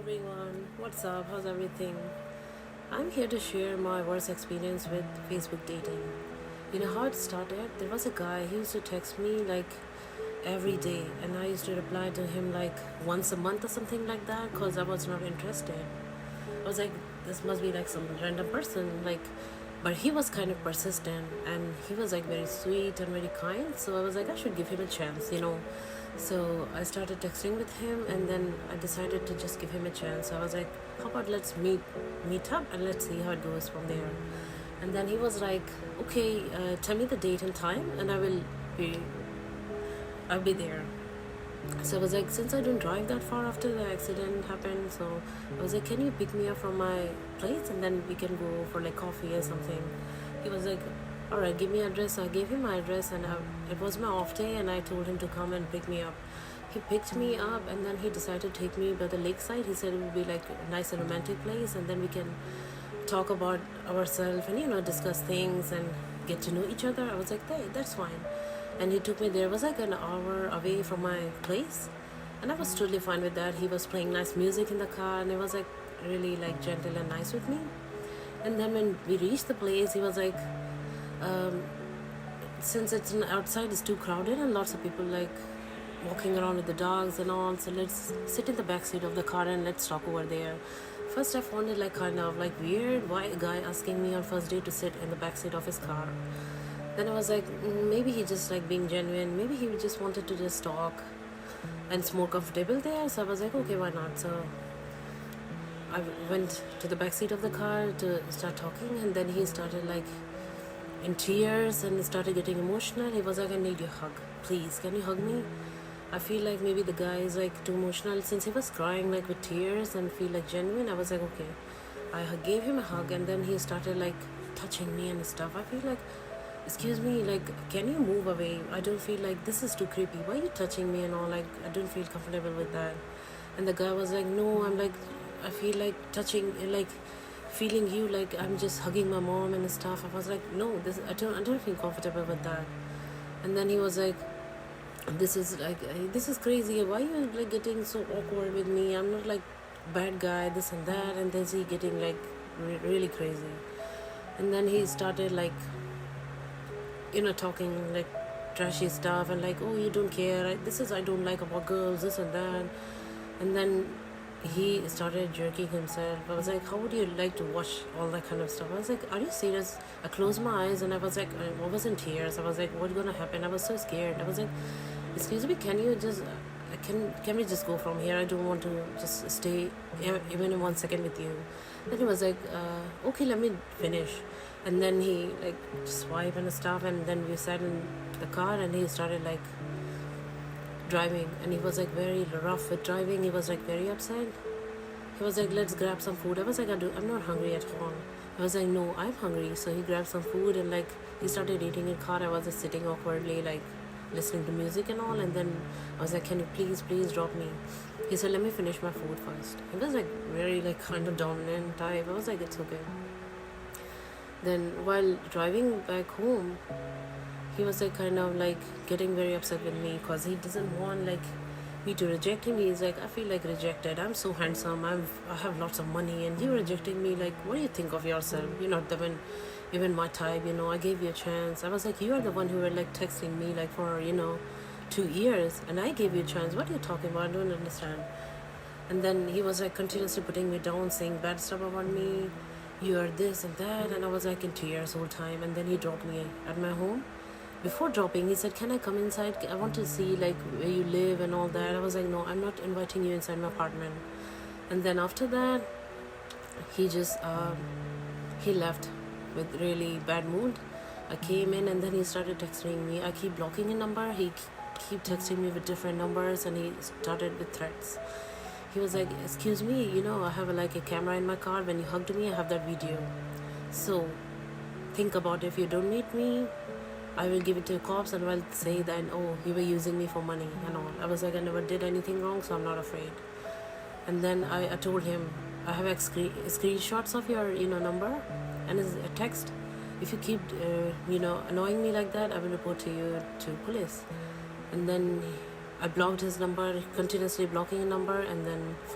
everyone, what's up? How's everything? I'm here to share my worst experience with Facebook dating. You know how it started? There was a guy, he used to text me like every day, and I used to reply to him like once a month or something like that because I was not interested. I was like, this must be like some random person, like, but he was kind of persistent and he was like very sweet and very kind. So I was like, I should give him a chance. So I started texting with him, and then I decided to just give him a chance. So I was like, how about let's meet up and let's see how it goes from there. And then he was like, okay, tell me the date and time, and be I'll be there. So I was like, since I don't drive that far after the accident happened, so I was like, can you pick me up from my place and then we can go for like coffee or something? He was like, all right, give me address. So I gave him my address, and it was my off day, and I told him to come and pick me up. He picked me up, and then he decided to take me by the lakeside. He said it would be like a nice and romantic place, and then we can talk about ourselves and discuss things and get to know each other. I was like, hey, that's fine. And he took me there. It was like an hour away from my place, and I was totally fine with that. He was playing nice music in the car, and it was like really like gentle and nice with me. And then when we reached the place, he was like, um, since outside it's too crowded and lots of people like walking around with the dogs and all, so let's sit in the back seat of the car and let's talk over there. First I found it like kind of like weird, why a guy asking me on first day to sit in the back seat of his car. Then I was like, maybe he just like being genuine, maybe he just wanted to just talk and it's more comfortable there. So I was like, okay, why not? So I went to the back seat of the car to start talking, and then he started like in tears and started getting emotional. He was like, I need your hug, please, can you hug me? I feel like maybe the guy is like too emotional, since he was crying like with tears and feel like genuine. I was like, okay. I gave him a hug, and then he started like touching me and stuff. I feel like, excuse me, like, can you move away? I don't feel like this is too creepy. Why are you touching me and all? Like, I don't feel comfortable with that. And the guy was like, no, I'm like, I feel like touching, like feeling you, like I'm just hugging my mom and stuff. I was like, no, this I don't feel comfortable with that. And then he was like, this is crazy. Why are you like getting so awkward with me? I'm not like bad guy, this and that. And then he getting like really crazy. And then he started like talking like trashy stuff and like, oh, you don't care, I don't like about girls, this and that. And then he started jerking himself. I was like, how would you like to watch all that kind of stuff? I was like, are you serious? I closed my eyes and I was like, I was in tears. I was like, what's gonna happen? I was so scared. I was like, excuse me, can you just can we just go from here? I don't want to just stay even in 1 second with you. Then he was like, okay, let me finish. And then he like swiped and stuff, and then we sat in the car, and he started like driving, and he was like very rough with driving. He was like very upset. He was like, let's grab some food. I was like, I'm not hungry at all. I was like, no, I'm hungry. So he grabbed some food, and like he started eating in car. I was just sitting awkwardly like listening to music and all. And then I was like, can you please drop me? He said, let me finish my food first. He was like very like kind of dominant type. I was like, it's okay. Then while driving back home, he was like kind of like getting very upset with me because he doesn't want like me to reject him. He's like, I feel like rejected. I'm so handsome. I have lots of money, and you rejecting me. Like, what do you think of yourself? You're not even my type. I gave you a chance. I was like, you are the one who were like texting me like for 2 years, and I gave you a chance. What are you talking about? I don't understand. And then he was like continuously putting me down, saying bad stuff about me. You are this and that, and I was like in tears whole time. And then he dropped me at my home. Before dropping, he said, can I come inside? I want to see like where you live and all that. I was like, no, I'm not inviting you inside my apartment. And then after that, he just he left with really bad mood. I came in, and then he started texting me. I keep blocking a number. He keep texting me with different numbers, and he started with threats. He was like, excuse me, I have like a camera in my car. When you hugged me, I have that video. So think about it. If you don't meet me, I will give it to the cops, and will say that, oh, you were using me for money and all. I was like, I never did anything wrong, so I'm not afraid. And then I told him, I have screenshots of your number and a text. If you keep annoying me like that, I will report to you to police. And then I blocked his number, continuously blocking a number, and then